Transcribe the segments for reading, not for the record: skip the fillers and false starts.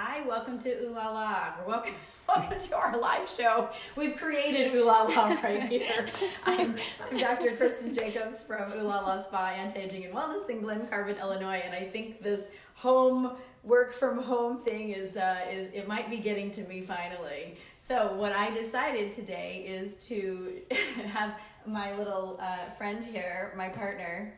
Hi, welcome to Ooh La La. Welcome to our live show. We've created Ooh La La right here. I'm Dr. Kristen Jacobs from Ooh La La Spa, Anti-Aging and Wellness in Glen Carbon, Illinois, and I think this work from home thing is it might be getting to me finally. So what I decided today is to have my little friend here, my partner.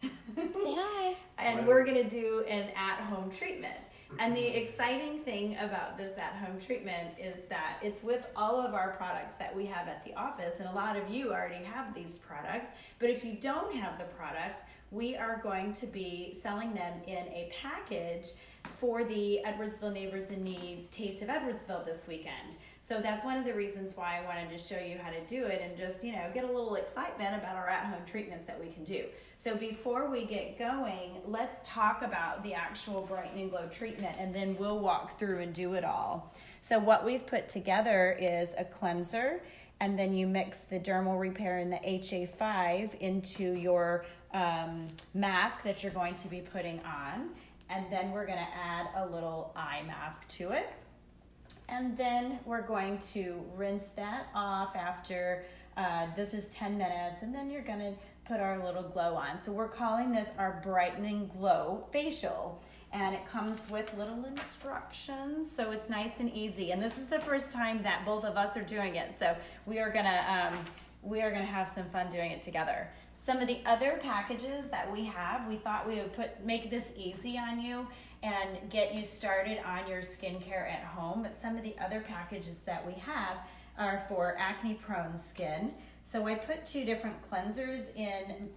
Say hi. And we're going to do an at-home treatment. And the exciting thing about this at-home treatment is that it's with all of our products that we have at the office, and a lot of you already have these products. But if you don't have the products, we are going to be selling them in a package for the Edwardsville Neighbors in Need Taste of Edwardsville this weekend. So that's one of the reasons why I wanted to show you how to do it and just, get a little excitement about our at-home treatments that we can do. So before we get going, let's talk about the actual Brighten and Glow treatment, and then we'll walk through and do it all. So what we've put together is a cleanser, and then you mix the dermal repair and the HA5 into your mask that you're going to be putting on. And then we're going to add a little eye mask to it. And then we're going to rinse that off after this is 10 minutes, and then you're going to put our little glow on. So we're calling this our Brighten and Glow facial, and it comes with little instructions, so it's nice and easy. And this is the first time that both of us are doing it, so we are gonna have some fun doing it together. Some of the other packages that we have, we thought we would make this easy on you and get you started on your skincare at home. But some of the other packages that we have are for acne-prone skin. So I put two different cleansers in,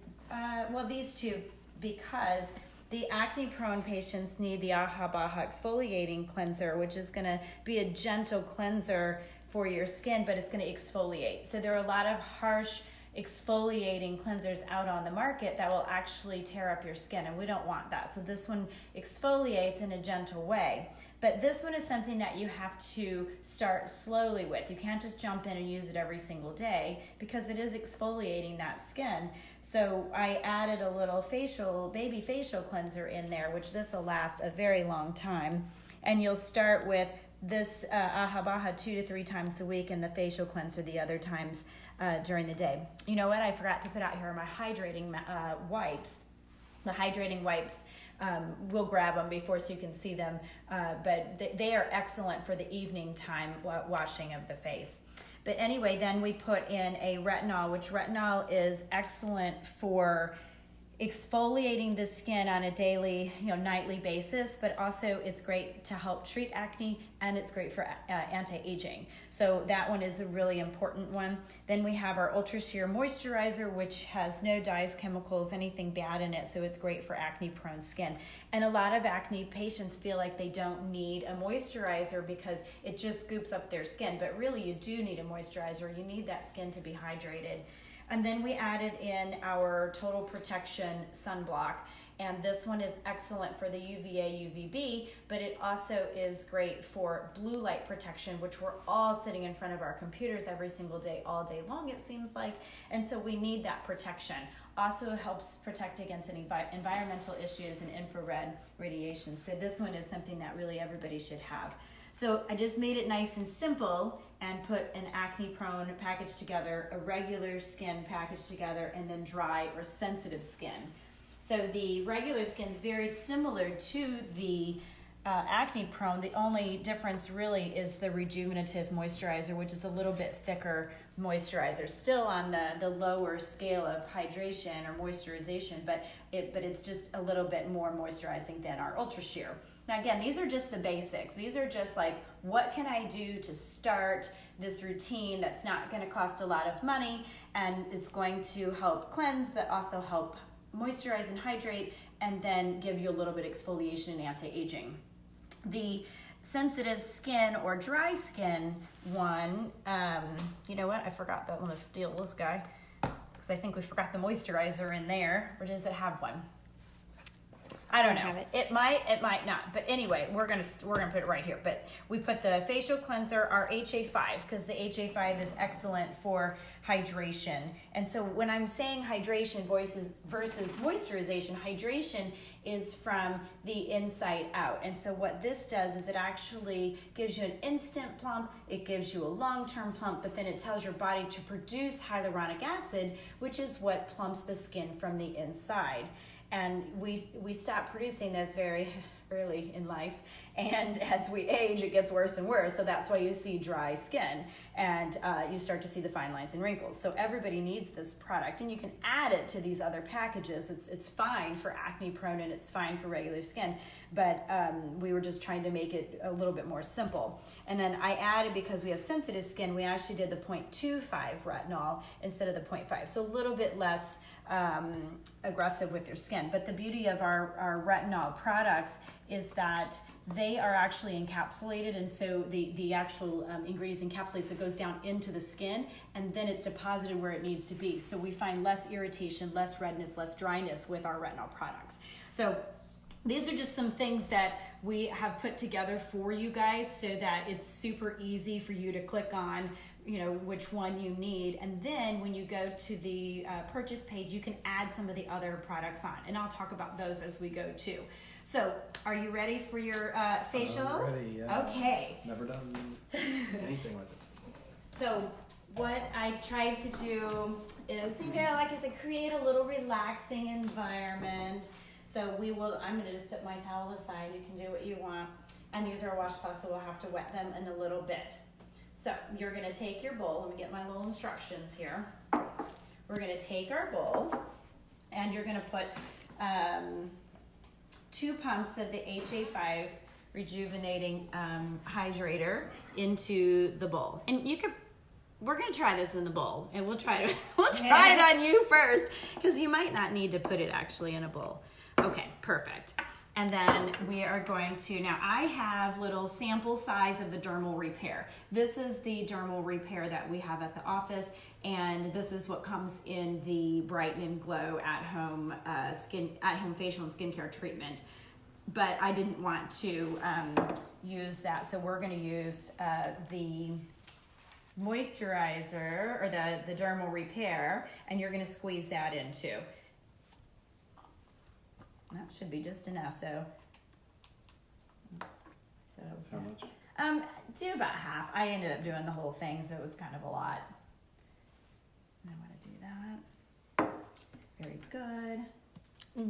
these two, because the acne-prone patients need the Aha Baha exfoliating cleanser, which is gonna be a gentle cleanser for your skin, but it's gonna exfoliate. So there are a lot of harsh exfoliating cleansers out on the market that will actually tear up your skin, and we don't want that. So this one exfoliates in a gentle way. But this one is something that you have to start slowly with. You can't just jump in and use it every single day because it is exfoliating that skin. So I added a little baby facial cleanser in there, which this will last a very long time. And you'll start with this Aha Baha 2 to 3 times a week, and the facial cleanser the other times during the day. You know what? I forgot to put out here my hydrating wipes. The hydrating wipes, we'll grab them before so you can see them, but they are excellent for the evening time washing of the face. But anyway, then we put in a retinol, which retinol is excellent for exfoliating the skin on a daily, nightly basis, but also it's great to help treat acne, and it's great for anti-aging. So that one is a really important one. Then we have our Ultra Sheer Moisturizer, which has no dyes, chemicals, anything bad in it, so it's great for acne-prone skin. And a lot of acne patients feel like they don't need a moisturizer because it just scoops up their skin, but really you do need a moisturizer. You need that skin to be hydrated. And then we added in our Total Protection Sunblock, and this one is excellent for the UVA, UVB, but it also is great for blue light protection, which we're all sitting in front of our computers every single day, all day long, it seems like, and so we need that protection. Also helps protect against any environmental issues and infrared radiation. So this one is something that really everybody should have. So I just made it nice and simple and put an acne-prone package together, a regular skin package together, and then dry or sensitive skin. So the regular skin is very similar to the acne-prone. The only difference really is the rejuvenative moisturizer, which is a little bit thicker moisturizer, still on the lower scale of hydration or moisturization, but it's just a little bit more moisturizing than our Ultra Sheer. Now again, these are just the basics. These are just like, what can I do to start this routine that's not going to cost a lot of money, and it's going to help cleanse but also help moisturize and hydrate, and then give you a little bit of exfoliation and anti-aging. The sensitive skin or dry skin one, you know what? I forgot that. I'm going to steal this guy because I think we forgot the moisturizer in there. Or does it have one? I don't I know. have it. It might not. But anyway, we're gonna put it right here. But we put the facial cleanser, our HA5, because the HA5 is excellent for hydration. And so when I'm saying hydration versus moisturization, hydration is from the inside out. And so what this does is it actually gives you an instant plump, it gives you a long-term plump, but then it tells your body to produce hyaluronic acid, which is what plumps the skin from the inside. And we stop producing this very early in life, and as we age it gets worse and worse, so that's why you see dry skin and you start to see the fine lines and wrinkles. So everybody needs this product, and you can add it to these other packages. It's fine for acne prone and it's fine for regular skin, but we were just trying to make it a little bit more simple. And then I added, because we have sensitive skin, we actually did the 0.25 retinol instead of the 0.5, so a little bit less aggressive with your skin. But the beauty of our retinol products is that they are actually encapsulated, and so the actual ingredients encapsulate, so it goes down into the skin and then it's deposited where it needs to be. So we find less irritation, less redness, less dryness with our retinol products. So these are just some things that we have put together for you guys so that it's super easy for you to click on, you know, which one you need. And then when you go to the purchase page, you can add some of the other products on. And I'll talk about those as we go too. So are you ready for your facial? I'm ready, yeah. Okay. Never done anything like this. So what I tried to do is, you know, like I said, create a little relaxing environment. So I'm gonna just put my towel aside. You can do what you want. And these are washcloths, so we'll have to wet them in a little bit. So you're gonna take your bowl. Let me get my little instructions here. We're gonna take our bowl and you're gonna put 2 pumps of the HA5 rejuvenating hydrator into the bowl. And we're gonna try this in the bowl, and we'll try it on you first, because you might not need to put it actually in a bowl. Okay, perfect. And then we are going to, now I have little sample size of the dermal repair. This is the dermal repair that we have at the office, and this is what comes in the Brighten and Glow at-home facial and skincare treatment. But I didn't want to use that, so we're gonna use the moisturizer, or the dermal repair, and you're gonna squeeze that in too. That should be just enough. So How much? Do about half. I ended up doing the whole thing, so it was kind of a lot. And I want to do that. Very good.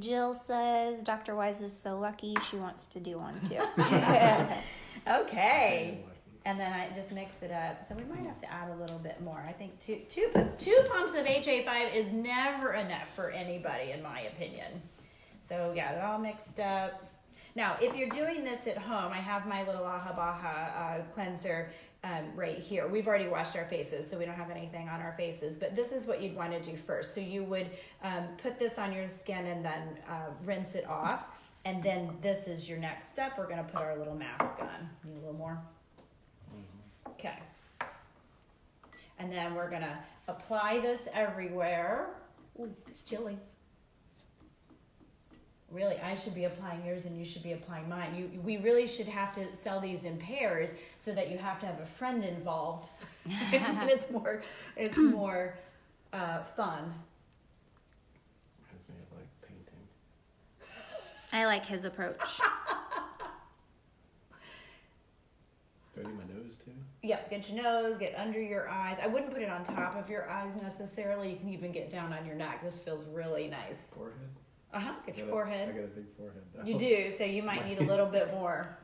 Jill says Dr. Wise is so lucky she wants to do one too. Okay. And then I just mix it up. So we might have to add a little bit more. I think two pumps of HA5 is never enough for anybody, in my opinion. So got it all mixed up. Now, if you're doing this at home, I have my little Aha Baha cleanser right here. We've already washed our faces, so we don't have anything on our faces, but this is what you'd want to do first. So you would put this on your skin and then rinse it off, and then this is your next step. We're going to put our little mask on. Need a little more? Okay. And then we're going to apply this everywhere. Ooh, it's chilly. Really, I should be applying yours and you should be applying mine. We really should have to sell these in pairs so that you have to have a friend involved. And it's more fun. Reminds me of like painting. I like his approach. Do I do my nose too? Yep, get your nose, get under your eyes. I wouldn't put it on top of your eyes necessarily. You can even get down on your neck. This feels really nice. Forehead? Get your forehead. I got a big forehead though. You do, so you might need a little bit more.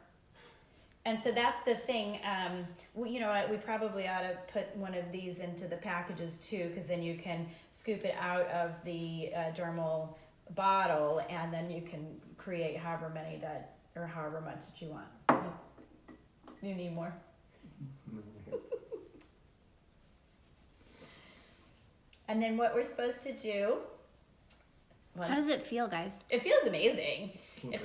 And so that's the thing. You know what? We probably ought to put one of these into the packages too, because then you can scoop it out of the dermal bottle, and then you can create however much that you want. You need more? And then what we're supposed to do. How does it feel, guys? It feels amazing. Slippery. It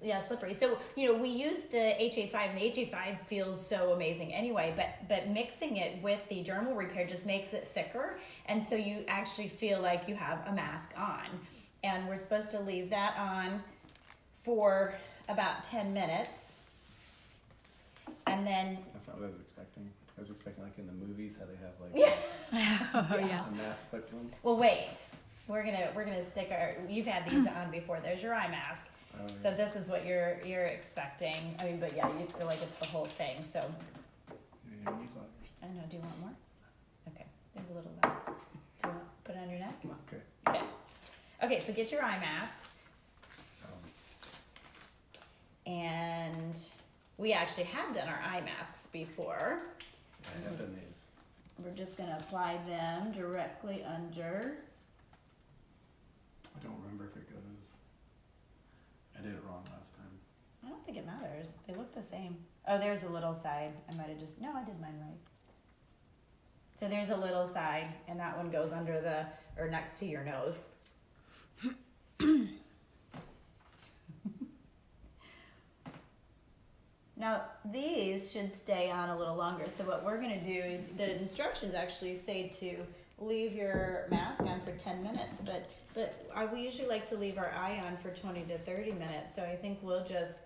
feels, slippery. So, you know, we use the HA5, and the HA5 feels so amazing anyway, but mixing it with the dermal repair just makes it thicker, and so you actually feel like you have a mask on. And we're supposed to leave that on for about 10 minutes. And then, That's not what I was expecting. I was expecting like in the movies how they have like Yeah. a mask stuck to them. well, wait, we're gonna stick you've had these on before. There's your eye mask. Oh, So this is what you're expecting. I mean, but yeah, you feel like it's the whole thing. So yeah, you use others. I don't know. Do you want more? Okay. There's a little left. Do you want to put it on your neck? Okay. Okay. Okay. So get your eye masks, and we actually have done our eye masks before. Yeah, I have done these. We're just gonna apply them directly under. I don't remember if it goes. I did it wrong last time. I don't think it matters. They look the same. Oh, there's a little side. I might have just, no, I did mine right. So there's a little side, and that one goes under or next to your nose. Now, these should stay on a little longer. So what we're gonna do, the instructions actually say to leave your mask on for 10 minutes, but we usually like to leave our eye on for 20 to 30 minutes. So I think we'll just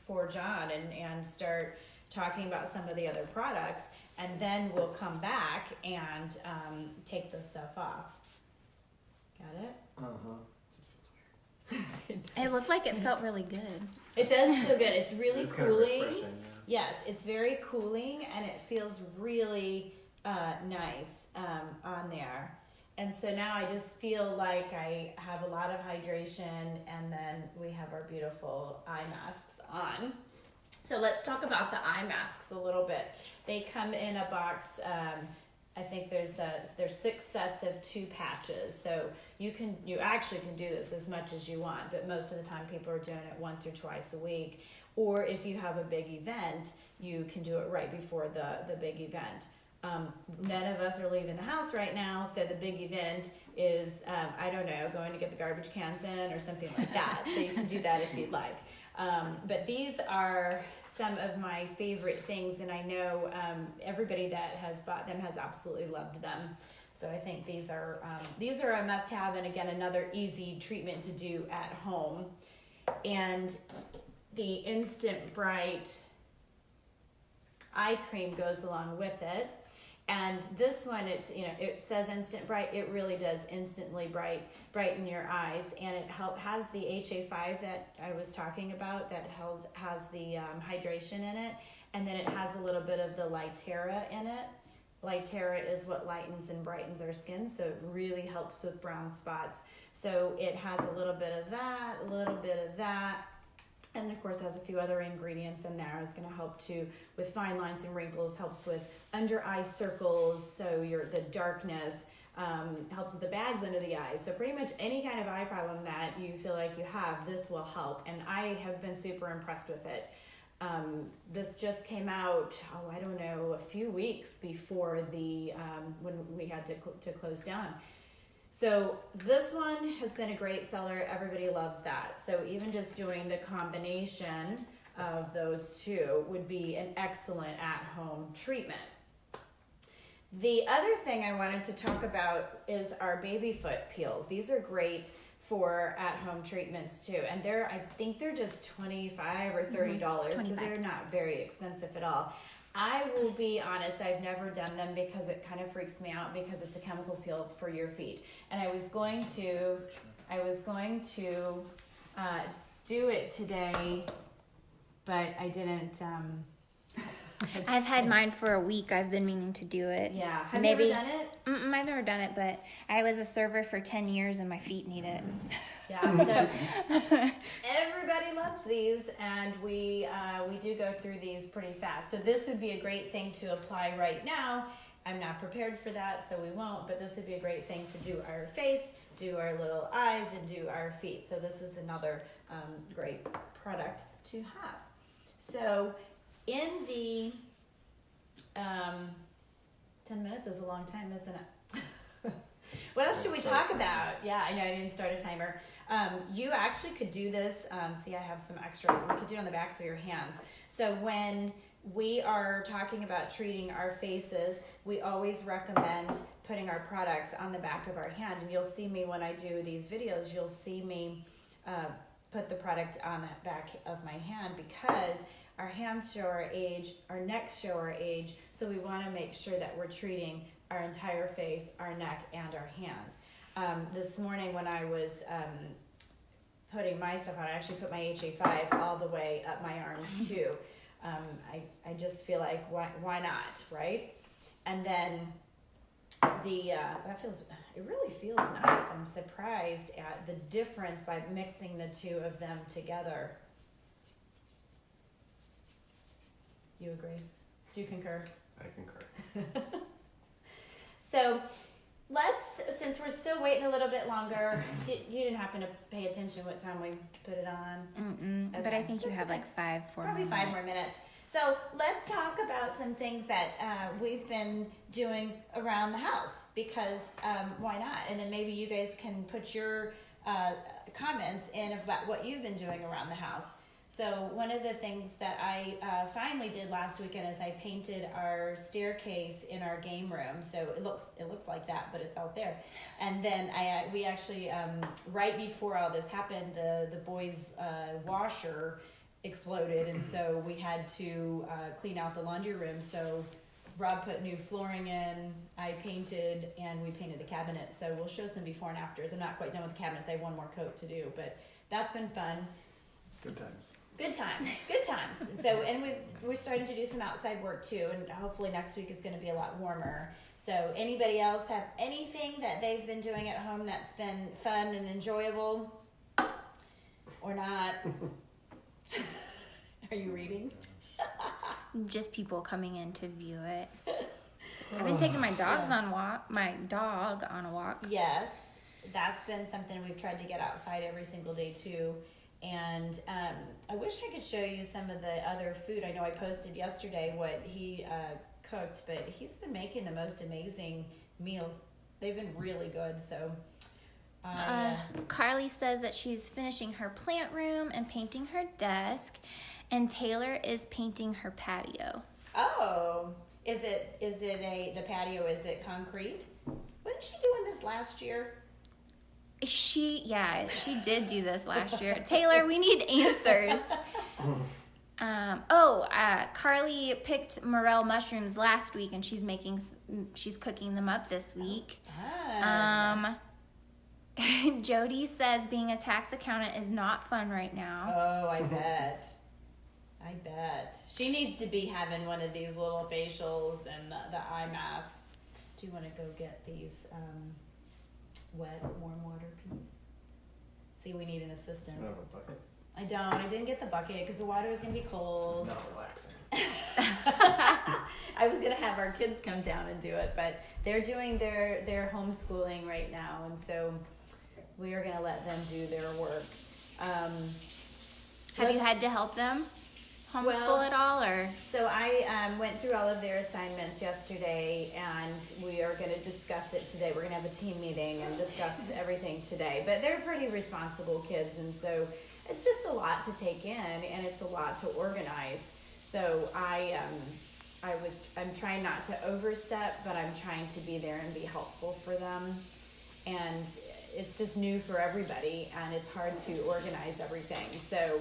forge on and start talking about some of the other products, and then we'll come back and take this stuff off. Got it? Just feels weird. It looked like it felt really good. It does feel good. It's really It's kind of cooling. refreshing, Yes, it's very cooling, and it feels really nice on there. And so now I just feel like I have a lot of hydration, and then we have our beautiful eye masks on. So let's talk about the eye masks a little bit. They come in a box. I think there's 6 sets of 2 patches. So you actually can do this as much as you want, but most of the time people are doing it once or twice a week. Or if you have a big event, you can do it right before the big event. None of us are leaving the house right now, so the big event is, I don't know, going to get the garbage cans in or something like that. So you can do that if you'd like. But these are some of my favorite things, and I know everybody that has bought them has absolutely loved them. So I think these are a must-have, and again, another easy treatment to do at home. And the Instant Bright eye cream goes along with it. And this one, it says Instant Bright. It really does instantly brighten your eyes, and it has the HA5 that I was talking about that has the hydration in it, and then it has a little bit of the Lightera in it. Lightera is what lightens and brightens our skin, so it really helps with brown spots. So it has a little bit of that, a little bit of that. And of course, it has a few other ingredients in there. It's going to help too with fine lines and wrinkles, helps with under eye circles, so the darkness, helps with the bags under the eyes. So pretty much any kind of eye problem that you feel like you have, this will help. And I have been super impressed with it. This just came out, I don't know, a few weeks before when we had to close down. So this one has been a great seller. Everybody loves that. So even just doing the combination of those 2 would be an excellent at-home treatment. The other thing I wanted to talk about is our baby foot peels. These are great for at-home treatments too. And I think they're just $25 or $30. So they're not very expensive at all. I will be honest, I've never done them because it kind of freaks me out because it's a chemical peel for your feet. And I was going to do it today, but I didn't. I've had mine for a week. I've been meaning to do it. Yeah. Have Maybe, you ever done it? I've never done it, but I was a server for 10 years and my feet need it. Yeah, so everybody loves these, and we do go through these pretty fast. So this would be a great thing to apply right now. I'm not prepared for that, so we won't, but this would be a great thing to do our face, do our little eyes, and do our feet. So this is another great product to have. So in the 10 minutes is a long time, isn't it? What else should we talk about? Yeah, I know I didn't start a timer. You actually could do this. See, I have some extra. We could do it on the backs of your hands. So when we are talking about treating our faces, we always recommend putting our products on the back of our hand. And you'll see me when I do these videos, you'll see me put the product on that back of my hand because our hands show our age, our necks show our age, so we want to make sure that we're treating our entire face, our neck, and our hands. This morning when I was putting my stuff on, I actually put my HA5 all the way up my arms too. I just feel like why not, right? And then it really feels nice. I'm surprised at the difference by mixing the two of them together. You agree? Do you concur? I concur. So since we're still waiting a little bit longer, you didn't happen to pay attention what time we put it on? Okay. But I think you have like 4 Probably 5 more minutes. So let's talk about some things that we've been doing around the house because why not? And then maybe you guys can put your comments in about what you've been doing around the house. So one of the things that I finally did last weekend is I painted our staircase in our game room. So it looks like that, but it's out there. And then we actually right before all this happened, the boys' washer exploded, and so we had to clean out the laundry room. So Rob put new flooring in, I painted, and we painted the cabinet. So we'll show some before and afters. I'm not quite done with the cabinets. I have one more coat to do, but that's been fun. Good times. Good times. Good times. So, and we're starting to do some outside work too, and hopefully next week is going to be a lot warmer. So anybody else have anything that they've been doing at home that's been fun and enjoyable or not? Are you reading? Just people coming in to view it. I've been taking my dog on a walk. Yes, that's been something we've tried to get outside every single day too. And I wish I could show you some of the other food. I know I posted yesterday what he cooked, but he's been making the most amazing meals. They've been really good. So Carly says that she's finishing her plant room and painting her desk, and Taylor is painting her patio. Oh, is it the patio? Is it concrete? Wasn't she doing this last year? She did do this last year. Taylor, we need answers. Carly picked morel mushrooms last week, and she's cooking them up this week. Jody says being a tax accountant is not fun right now. Oh, I bet. She needs to be having one of these little facials and the eye masks. Do you want to go get these wet, warm water, please? See, we need an assistant. I have a bucket. I don't. I didn't get the bucket because the water was going to be cold. This is not relaxing. I was going to have our kids come down and do it, but they're doing their homeschooling right now, and so we are going to let them do their work. Have you had to help them homeschool at all, or? So I went through all of their assignments yesterday, and we are going to discuss it today. We're going to have a team meeting and discuss everything today. But they're pretty responsible kids, and so it's just a lot to take in, and it's a lot to organize. So I'm trying not to overstep, but I'm trying to be there and be helpful for them. And it's just new for everybody, and it's hard to organize everything. So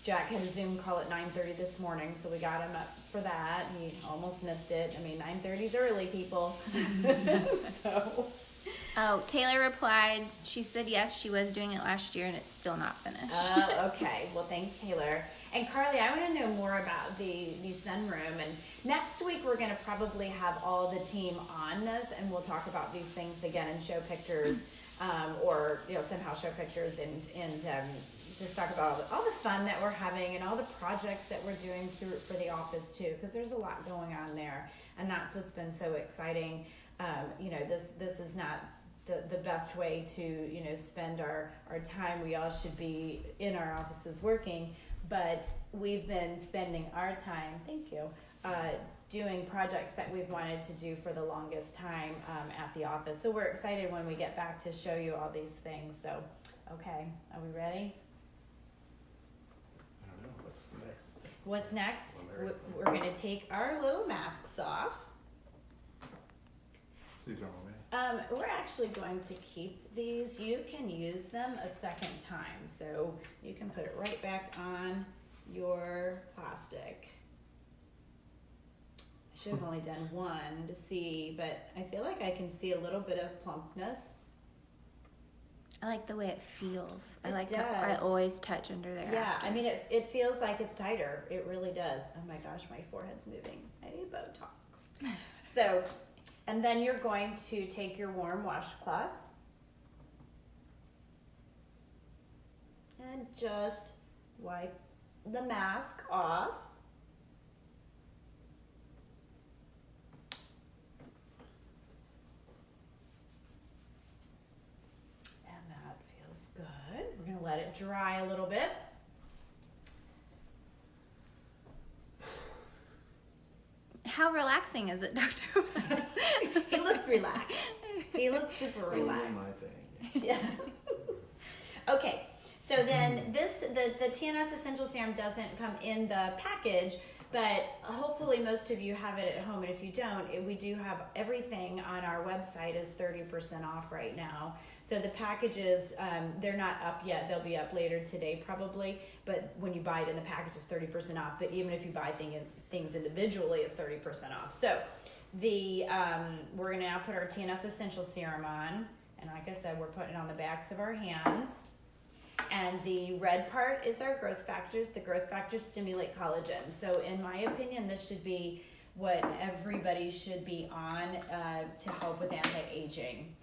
Jack had a Zoom call at 9:30 this morning, so we got him up for that. He almost missed it. I mean, 9:30's early, people. So. Oh, Taylor replied. She said yes, she was doing it last year, and it's still not finished. Okay. Well, thanks, Taylor. And Carly, I want to know more about the sunroom. And next week, we're going to probably have all the team on this, and we'll talk about these things again and show pictures, or somehow show pictures and just talk about all the fun that we're having and all the projects that we're doing for the office too, because there's a lot going on there, and that's what's been so exciting. This is not the best way to spend our time. We all should be in our offices working, but we've been spending our time, thank you, doing projects that we've wanted to do for the longest time at the office. So we're excited when we get back to show you all these things. So, okay, are we ready? I don't know. What's next? What's next? We're going to take our little masks off. So you throw them away. We're actually going to keep these. You can use them a second time. So you can put it right back on your plastic. I should have only done one to see, but I feel like I can see a little bit of plumpness. I like the way it feels. It I does. always touch under there. Yeah, after. I mean, it feels like it's tighter. It really does. Oh my gosh, my forehead's moving. I need Botox. So, and then you're going to take your warm washcloth and just wipe the mask off. And that feels good. We're going to let it dry a little bit. How relaxing is it, Dr. West? He looks relaxed. He looks super relaxed. Totally my thing. Yeah. Okay. So then the TNS Essential Serum doesn't come in the package, but hopefully most of you have it at home. And if you don't, we do have everything on our website is 30% off right now. So the packages, they're not up yet. They'll be up later today probably. But when you buy it in the package, it's 30% off. But even if you buy things individually, it's 30% off. So we're going to now put our TNS Essential Serum on. And like I said, we're putting it on the backs of our hands. And the red part is our growth factors. The growth factors stimulate collagen. So in my opinion, this should be what everybody should be on to help with anti-aging.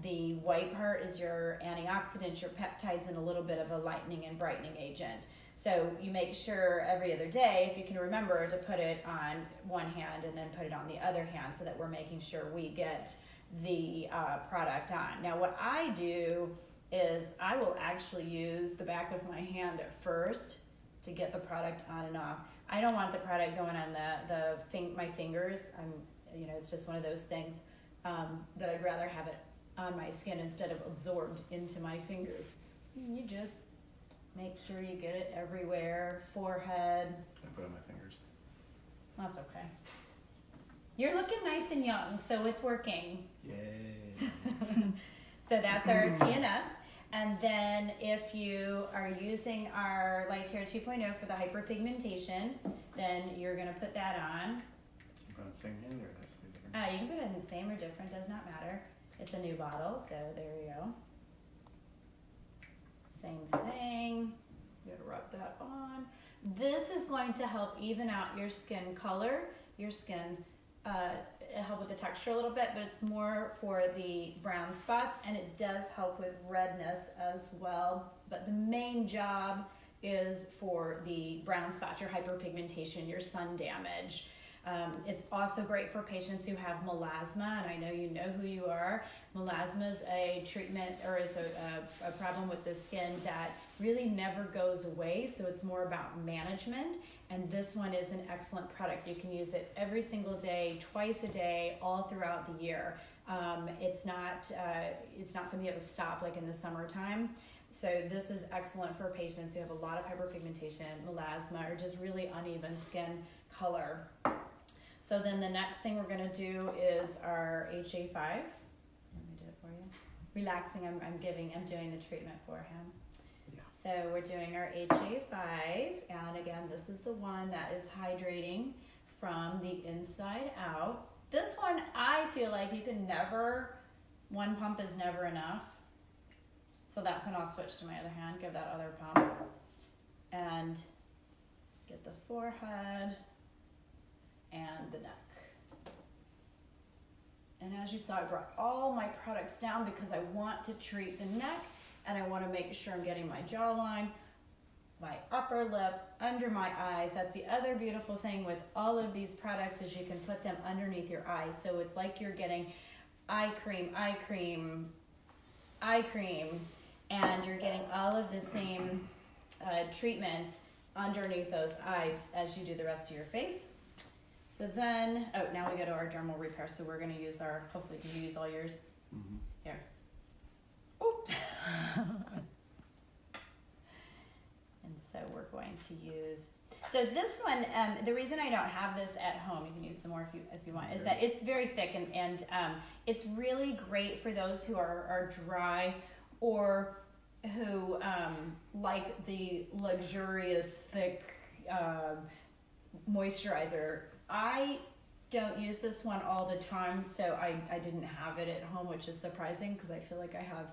The white part is your antioxidants, your peptides, and a little bit of a lightening and brightening agent. So you make sure every other day, if you can remember, to put it on one hand and then put it on the other hand so that we're making sure we get the product on. Now what I do is I will actually use the back of my hand at first to get the product on and off. I don't want the product going on my fingers. It's just one of those things that I'd rather have it on my skin instead of absorbed into my fingers. You just make sure you get it everywhere, forehead. I put it on my fingers. That's okay. You're looking nice and young, so it's working. Yay. So that's our TNS. And then if you are using our Light Hair 2.0 for the hyperpigmentation, then you're going to put that on. You put it on the same hand or it has to be different? You can put it in the same or different, does not matter. It's a new bottle, so there you go. Same thing. You gotta rub that on. This is going to help even out your skin color, your skin, help with the texture a little bit, but it's more for the brown spots, and it does help with redness as well. But the main job is for the brown spots, your hyperpigmentation, your sun damage. It's also great for patients who have melasma, and I know you know who you are. Melasma is a treatment, or is a problem with the skin that really never goes away, so it's more about management. And this one is an excellent product. You can use it every single day, twice a day, all throughout the year. It's not something you have to stop like in the summertime. So this is excellent for patients who have a lot of hyperpigmentation, melasma, or just really uneven skin color. So then the next thing we're going to do is our HA5. Let me do it for you. Relaxing, I'm doing the treatment for him. Yeah. So we're doing our HA5, and again, this is the one that is hydrating from the inside out. This one, I feel like one pump is never enough. So that's when I'll switch to my other hand, give that other pump, and get the forehead and the neck. And as you saw, I brought all my products down because I want to treat the neck, and I want to make sure I'm getting my jawline, my upper lip, under my eyes. That's the other beautiful thing with all of these products is you can put them underneath your eyes. So it's like you're getting eye cream, and you're getting all of the same treatments underneath those eyes as you do the rest of your face. So then, now we go to our dermal repair. So we're going to use hopefully can you use all yours? Mm-hmm. Here. Oh. And so we're going to use, So this one, the reason I don't have this at home, you can use some more if you want, is that it's very thick and it's really great for those who are dry or who like the luxurious thick moisturizer. I don't use this one all the time, so I didn't have it at home, which is surprising because I feel like I have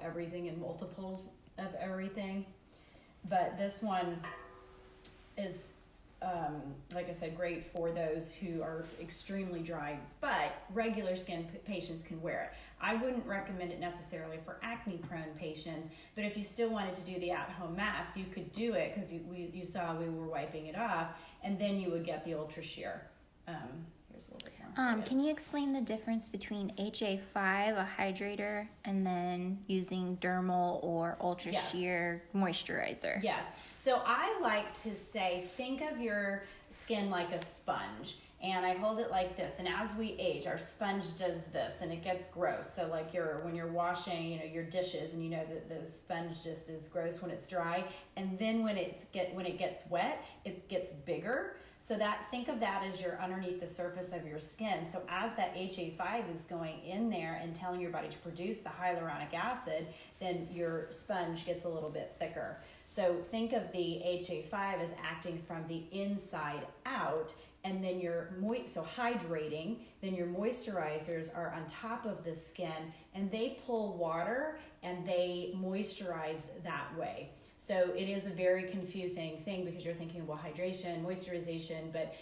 everything in multiples of everything. But this one is, like I said, great for those who are extremely dry, but regular skin patients can wear it. I wouldn't recommend it necessarily for acne-prone patients, but if you still wanted to do the at-home mask, you could do it because you saw we were wiping it off, and then you would get the Ultra Sheer. Here's a little bit more. Can you explain the difference between HA5, a hydrator, and then using dermal or Ultra Sheer moisturizer? Yes. So I like to say, think of your skin like a sponge. And I hold it like this. And as we age, our sponge does this, and it gets gross. So like when you're washing, your dishes, and that the sponge just is gross when it's dry. And then when it gets wet, it gets bigger. So think of that as you're underneath the surface of your skin. So as that HA5 is going in there and telling your body to produce the hyaluronic acid, then your sponge gets a little bit thicker. So think of the HA5 as acting from the inside out, and then hydrating, then your moisturizers are on top of the skin, and they pull water and they moisturize that way. So it is a very confusing thing because you're thinking, well, hydration, moisturization, but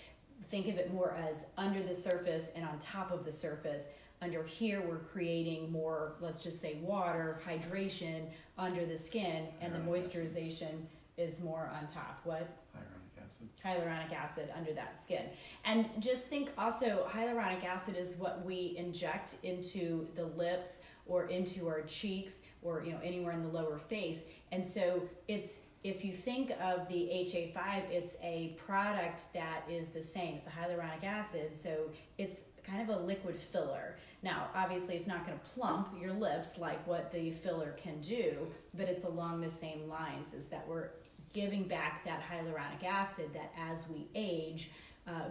think of it more as under the surface and on top of the surface. Under here, we're creating more, let's just say, water, hydration under the skin, and the moisturization is more on top. What? Hyaluronic acid. Hyaluronic acid under that skin. And just think also, hyaluronic acid is what we inject into the lips or into our cheeks or anywhere in the lower face. And so if you think of the HA5, it's a product that is the same. It's a hyaluronic acid, so it's kind of a liquid filler. Now, obviously, it's not going to plump your lips like what the filler can do, but it's along the same lines, is that we're giving back that hyaluronic acid that as we age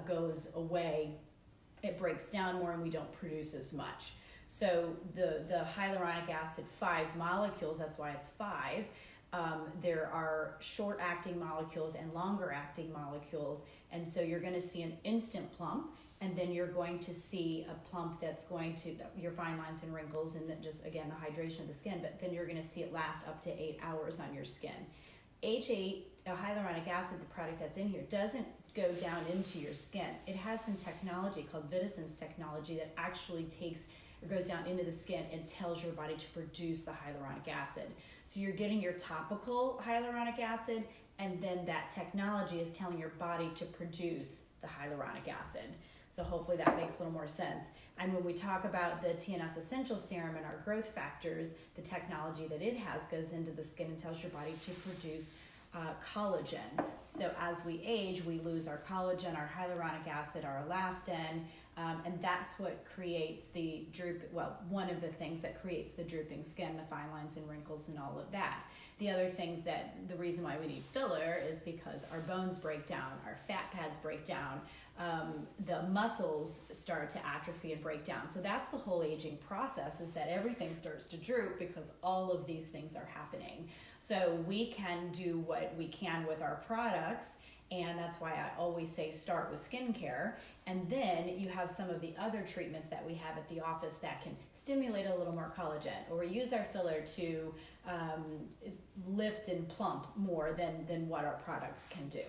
goes away. It breaks down more and we don't produce as much. So the hyaluronic acid 5 molecules, that's why it's 5. There are short-acting molecules and longer-acting molecules, and so you're going to see an instant plump, and then you're going to see a plump that's going to, your fine lines and wrinkles, and then just, again, the hydration of the skin, but then you're going to see it last up to 8 hours on your skin. Hyaluronic acid, the product that's in here, doesn't go down into your skin. It has some technology called Vitessence technology that actually goes down into the skin and tells your body to produce the hyaluronic acid. So you're getting your topical hyaluronic acid, and then that technology is telling your body to produce the hyaluronic acid. So hopefully that makes a little more sense. And when we talk about the TNS Essential Serum and our growth factors, the technology that it has goes into the skin and tells your body to produce collagen. So as we age, we lose our collagen, our hyaluronic acid, our elastin, and that's what creates the one of the things that creates the drooping skin, the fine lines and wrinkles and all of that. The other things the reason why we need filler is because our bones break down, our fat pads break down, the muscles start to atrophy and break down. So that's the whole aging process, is that everything starts to droop because all of these things are happening. So we can do what we can with our products, and that's why I always say start with skincare, and then you have some of the other treatments that we have at the office that can stimulate a little more collagen, or we use our filler to lift and plump more than what our products can do.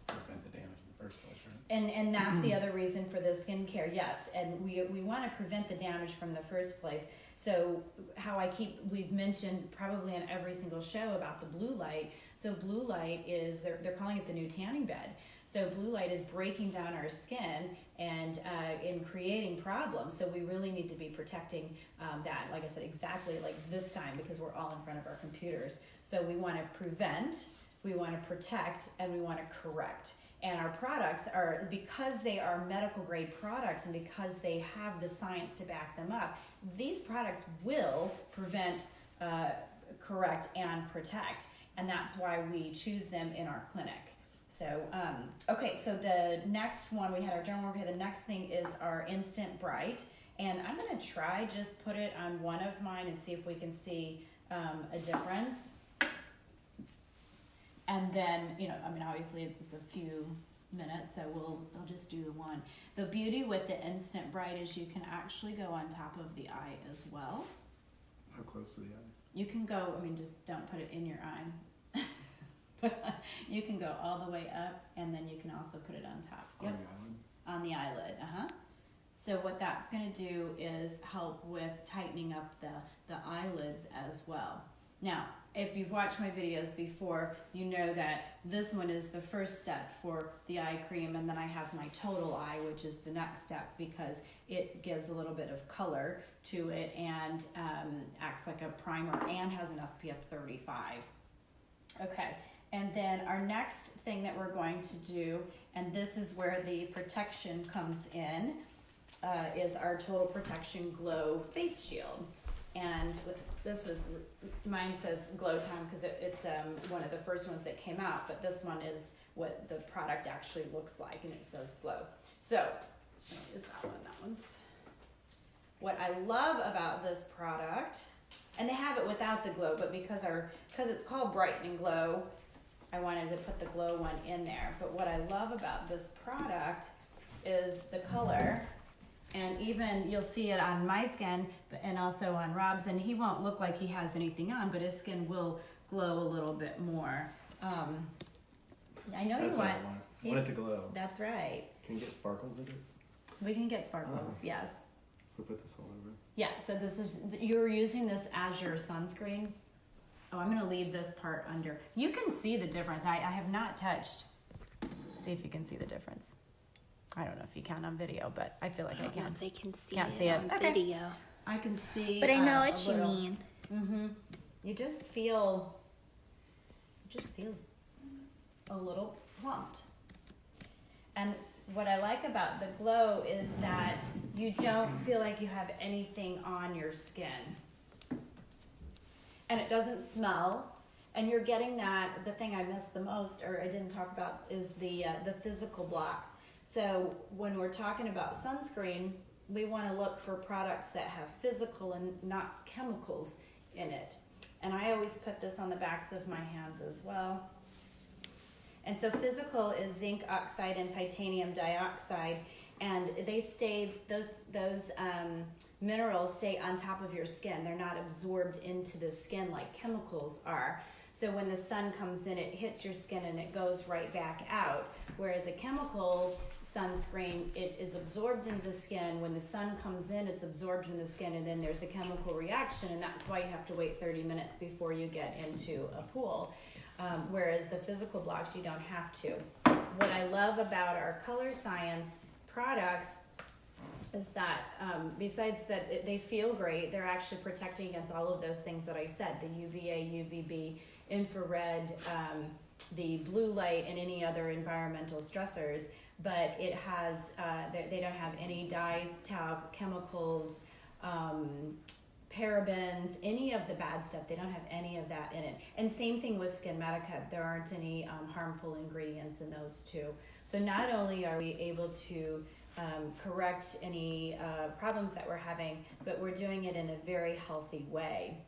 Prevent the damage in the first place, right? And that's the other reason for the skincare, yes. And we want to prevent the damage from the first place. So we've mentioned probably on every single show about the blue light. So blue light is, they're calling it the new tanning bed. So blue light is breaking down our skin and in creating problems. So we really need to be protecting that, like I said, exactly like this time, because we're all in front of our computers. So we want to prevent, we want to protect, and we want to correct. And our products are, because they are medical grade products and because they have the science to back them up, these products will prevent, correct, and protect. And that's why we choose them in our clinic. So, okay, so the next one, we had our general repair. The next thing is our Instant Bright. And I'm going to try just put it on one of mine and see if we can see a difference. And then, I mean, obviously it's a few minutes, so I'll just do the one. The beauty with the Instant Bright is you can actually go on top of the eye as well. How close to the eye? You can go, I mean, just don't put it in your eye. You can go all the way up, and then you can also put it on top. On the eyelid? On the eyelid, So what that's going to do is help with tightening up the eyelids as well. Now, if you've watched my videos before, you know that this one is the first step for the eye cream, and then I have my total eye, which is the next step, because it gives a little bit of color to it and acts like a primer and has an SPF 35. Okay, and then our next thing that we're going to do, and this is where the protection comes in, is our Total Protection Glow Face Shield. And mine says Glow Time because it's one of the first ones that came out, but this one is what the product actually looks like, and it says Glow. So, is that one? That one's. What I love about this product, and they have it without the glow, but because it's called Brighten and Glow, I wanted to put the glow one in there. But what I love about this product is the color. And even you'll see it on my skin and also on Rob's, and he won't look like he has anything on, but his skin will glow a little bit more. I know That's you want. I want it to glow. That's right. Can you get sparkles with it? We can get sparkles, yes. So put this all over. Yeah, so you're using this as your sunscreen. Oh, I'm going to leave this part under. You can see the difference. I have not touched. See if you can see the difference. I don't know if you can on video, but I feel like I I don't know can. if they can see Can't it see it. on Okay. video. I can see. But I know what you mean. Mm-hmm. You just feel. It just feels a little plumped. And what I like about the glow is that you don't feel like you have anything on your skin. And it doesn't smell. And you're getting that. The thing I missed the most, or I didn't talk about, is the physical block. So when we're talking about sunscreen, we want to look for products that have physical and not chemicals in it. And I always put this on the backs of my hands as well. And so physical is zinc oxide and titanium dioxide, and those minerals stay on top of your skin. They're not absorbed into the skin like chemicals are. So when the sun comes in, it hits your skin and it goes right back out. Whereas a chemical sunscreen, it is absorbed into the skin. When the sun comes in, it's absorbed in the skin, and then there's a chemical reaction, and that's why you have to wait 30 minutes before you get into a pool. Whereas the physical blocks, you don't have to. What I love about our Color Science products is that besides that they feel great, they're actually protecting against all of those things that I said, the UVA, UVB, infrared, the blue light, and any other environmental stressors. But it has, they don't have any dyes, talc, chemicals, parabens, any of the bad stuff. They don't have any of that in it. And same thing with Skin Medica. There aren't any harmful ingredients in those too. So not only are we able to correct any problems that we're having, but we're doing it in a very healthy way.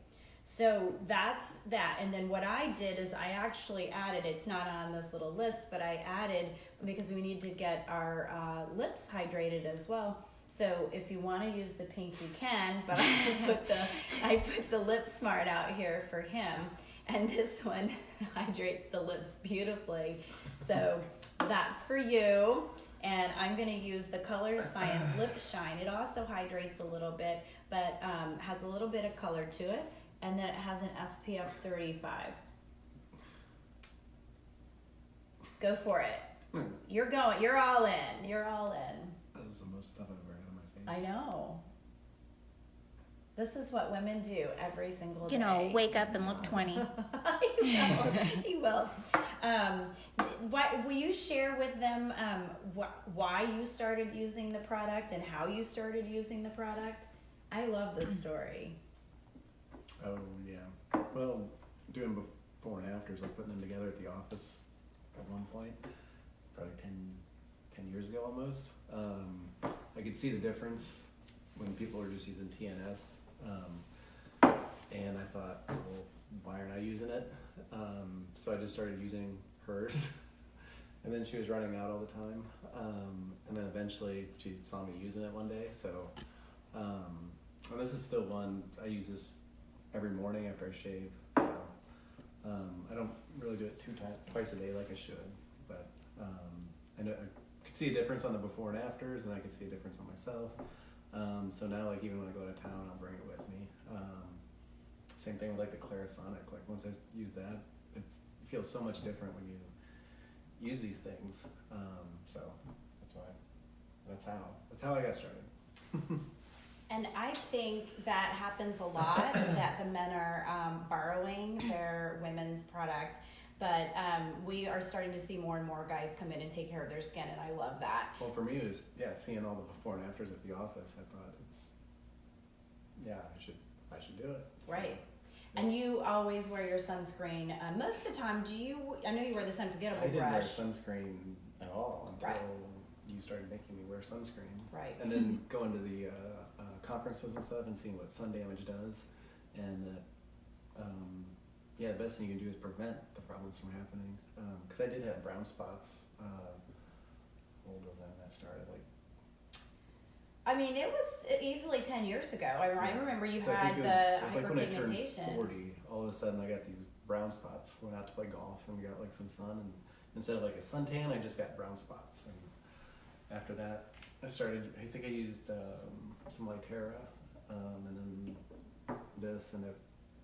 So that's that. And then what I did is I actually added, it's not on this little list, but I added, because we need to get our lips hydrated as well. So if you want to use the pink, you can, but I put the Lip Smart out here for him. And this one hydrates the lips beautifully. So that's for you. And I'm going to use the Color Science Lip Shine. It also hydrates a little bit, but has a little bit of color to it. And then it has an SPF 35. Go for it. You're all in. You're all in. That was the most stuff I've ever had on my face. I know. This is what women do every single day. You know, wake up and look 20. He will. Will you share with them why you started using the product and how you started using the product? I love this story. Oh, yeah. Well, doing before and afters, like putting them together at the office, at one point, probably 10 years ago almost. I could see the difference when people were just using TNS. And I thought, well, why aren't I using it? So I just started using hers. And then she was running out all the time. And then eventually she saw me using it one day. So, and this is still one, I use this every morning after I shave. So I don't really do it twice a day like I should. But I know I could see a difference on the before and afters, and I could see a difference on myself. So now, like, even when I go to town, I'll bring it with me. Same thing with like the Clarisonic. Like once I use that, it feels so much different when you use these things. So that's how I got started. And I think that happens a lot, that the men are borrowing their women's products, but we are starting to see more and more guys come in and take care of their skin, and I love that. Well, for me, it was seeing all the before and afters at the office. I thought I should do it. So, right. yeah. And you always wear your sunscreen. Most of the time, I know you wear this unforgettable I didn't brush. wear sunscreen at all until Right. you started making me wear sunscreen. Right. And then going to the conferences and stuff and seeing what sun damage does, and that the best thing you can do is prevent the problems from happening. Because I did have brown spots. What old was I when that started? Like, I mean, it was easily 10 years ago. I remember you so I had think the it was like when I turned hyperpigmentation. 40, all of a sudden I got these brown spots. Went out to play golf and we got like some sun, and instead of like a suntan, I just got brown spots. And after that, I think I used some Lytera, and then this, and it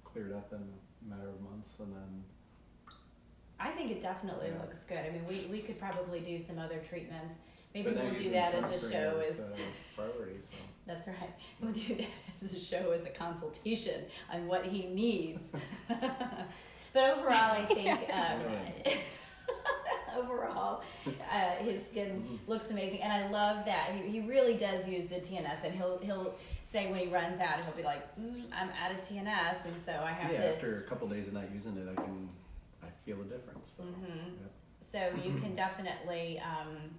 cleared up in a matter of months, and then I think it definitely Yeah. looks good. I mean, we could probably do some other treatments. Maybe but now we'll do using that as a sunscreen show. is priority. So That's right. We'll do that as a show, as a consultation on what he needs. But overall, I think overall, his skin looks amazing, and I love that he really does use the TNS, and he'll say when he runs out, he'll be like, "I'm out of TNS," and so I have to. After a couple days of not using it, I feel a difference. So, yep. So you can definitely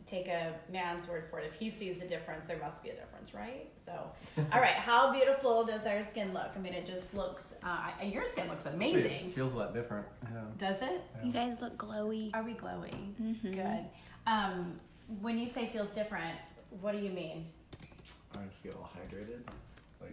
take a man's word for it. If he sees a difference, there must be a difference, right? So, all right, how beautiful does our skin look? I mean, it just looks, your skin looks amazing. It feels a lot different. Yeah. Does it? You guys look glowy. Are we glowy? Mm-hmm. Good. When you say feels different, what do you mean? I feel hydrated, like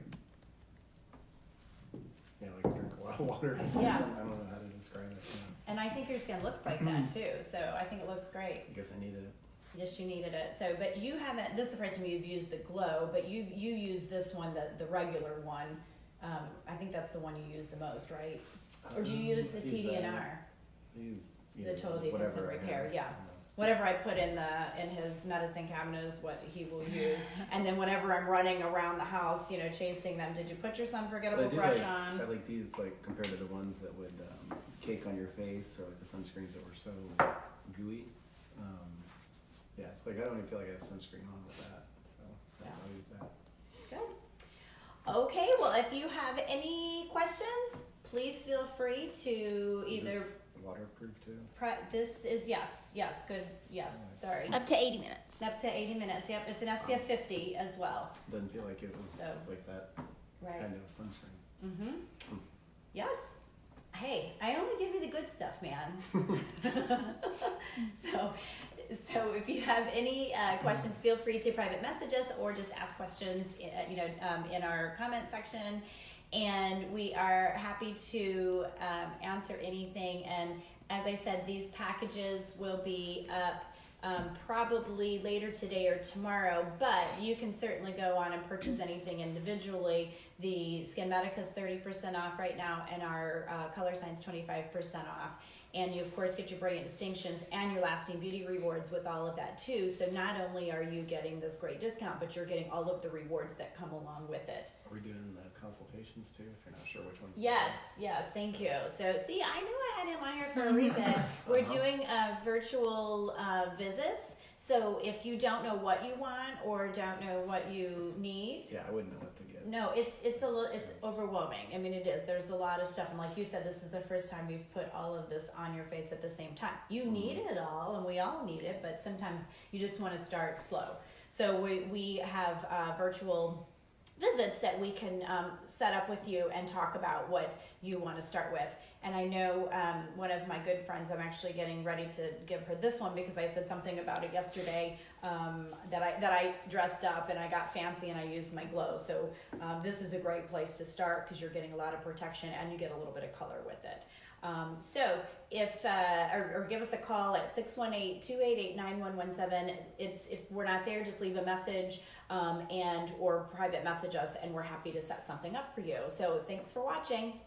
I drink a lot of water or something. Yeah. I don't know how to describe it. Yeah. And I think your skin looks like that too, so I think it looks great. I guess I needed it. Yes, you needed it. So, but you haven't, this is the first time you've used the Glow, but you use this one, the regular one. I think that's the one you use the most, right? Or do you use the TDNR? I use The total defense and whatever I repair, have, yeah. Whatever I put in his medicine cabinet is what he will use. And then whenever I'm running around the house, chasing them, did you put your unforgettable brush on? I like these, like, compared to the ones that would cake on your face, or like the sunscreens that were so gooey. So like I don't even feel like I have sunscreen on with that. So Yeah. I'll use that. Good. Okay, well, if you have any questions, please feel free to Is either. this waterproof too? This is yes, good, yes. Sorry. Up to 80 minutes. Up to 80 minutes. Yep, it's an SPF 50 as well. Doesn't feel like it was So. like that Right. kind of sunscreen. Mm-hmm. Yes. Hey, I only give you the good stuff, man. So if you have any questions, feel free to private message us or just ask questions, in our comment section. And we are happy to answer anything. And as I said, these packages will be up probably later today or tomorrow, but you can certainly go on and purchase anything individually. The Skin Medica's 30% off right now, and our Color Science 25% off. And you, of course, get your Brilliant Distinctions and your Lasting Beauty Rewards with all of that, too. So not only are you getting this great discount, but you're getting all of the rewards that come along with it. Are we doing the consultations too, if you're not sure which ones? Yes, thank you. So, see, I knew I had him on here for a reason. We're doing virtual visits. So if you don't know what you want or don't know what you need, Yeah, I wouldn't know what to get. no, it's overwhelming. I mean, it is. There's a lot of stuff, and like you said, this is the first time you've put all of this on your face at the same time. You need it all, and we all need it, but sometimes you just want to start slow. So we have virtual visits that we can set up with you and talk about what you want to start with. And I know one of my good friends, I'm actually getting ready to give her this one because I said something about it yesterday, that I dressed up and I got fancy and I used my glow. So this is a great place to start because you're getting a lot of protection and you get a little bit of color with it. So if or give us a call at 618-288-9117. If we're not there, just leave a message and or private message us, and we're happy to set something up for you. So thanks for watching.